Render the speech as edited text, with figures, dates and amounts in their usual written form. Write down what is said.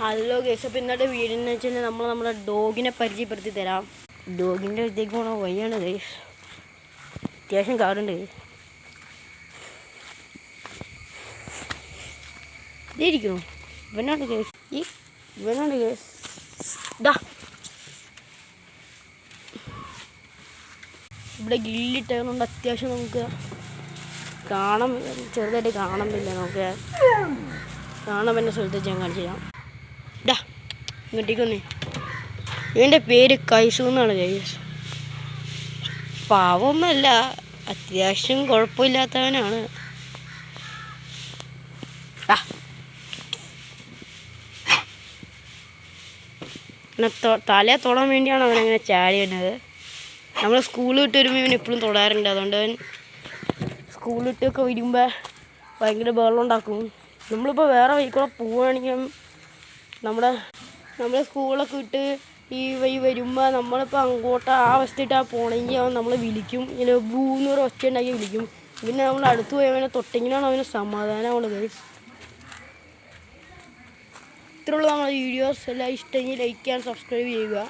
Hello guys, അപ്പോൾ ഇന്നത്തെ video എന്ന് വെച്ചാൽ നമ്മുടെ ഡോഗിനെ പരിചയപ്പെടുത്തി തരാം. ഡോഗിൻ്റെ അടുത്തേക്ക് പോകണ വഴിയാണ് ഗൈസ്. അത്യാവശ്യം കാടുണ്ട് ഗൈസ്. ഇരിക്കുന്നു ഇവനാണ് ഗൈസ്. ഇവനാണ് ഗൈസ്. ഇവിടെ ഗില്ലിട്ടതുകൊണ്ട് അത്യാവശ്യം നമുക്ക് ചെറുതായിട്ട് കാണാൻ പറ്റില്ല. നമുക്ക് കാണാൻ പറ്റുന്ന സ്ഥലത്ത് ഞാൻ കാണിച്ചു തരാം. ഇങ്ങോട്ടേക്കൊന്നേ. ഇവൻ്റെ പേര് കൈസു എന്നാണ് ഗൈസ്. പാവമൊന്നുമല്ല, അത്യാവശ്യം കുഴപ്പമില്ലാത്തവനാണ്. തലയെ തൊടാൻ വേണ്ടിയാണ് അവനങ്ങനെ ചാടി വരുന്നത്. നമ്മൾ സ്കൂളിൽ വിട്ട് വരുമ്പോൾ ഇവൻ എപ്പോഴും തൊടാറുണ്ട്. അതുകൊണ്ട് അവൻ സ്കൂളിൽ വിട്ടൊക്കെ വരുമ്പോൾ ഭയങ്കര ബഹളം ഉണ്ടാക്കും. നമ്മളിപ്പോൾ വേറെ വഴിക്കൂടെ പോവുകയാണെങ്കിൽ നമ്മുടെ സ്കൂളൊക്കെ വിട്ട് ഈ വഴി വരുമ്പോൾ നമ്മളിപ്പോൾ അങ്ങോട്ട് ആ വശത്തിട്ടാണ് പോകണമെങ്കിൽ അവൻ നമ്മളെ വിളിക്കും. ഇങ്ങനെ ബൂന്നൊരു ഒച്ച ഉണ്ടാക്കി വിളിക്കും. പിന്നെ നമ്മൾ അടുത്ത് പോയി അവനെ തൊട്ടെങ്കിലാണ് അവന് സമാധാനമുള്ളത് ഗൈസ്. ഇത്രയുള്ള നമ്മുടെ വീഡിയോസ് എല്ലാം ഇഷ്ടമെങ്കിൽ ലൈക്ക് ചെയ്യാൻ സബ്സ്ക്രൈബ് ചെയ്യുക.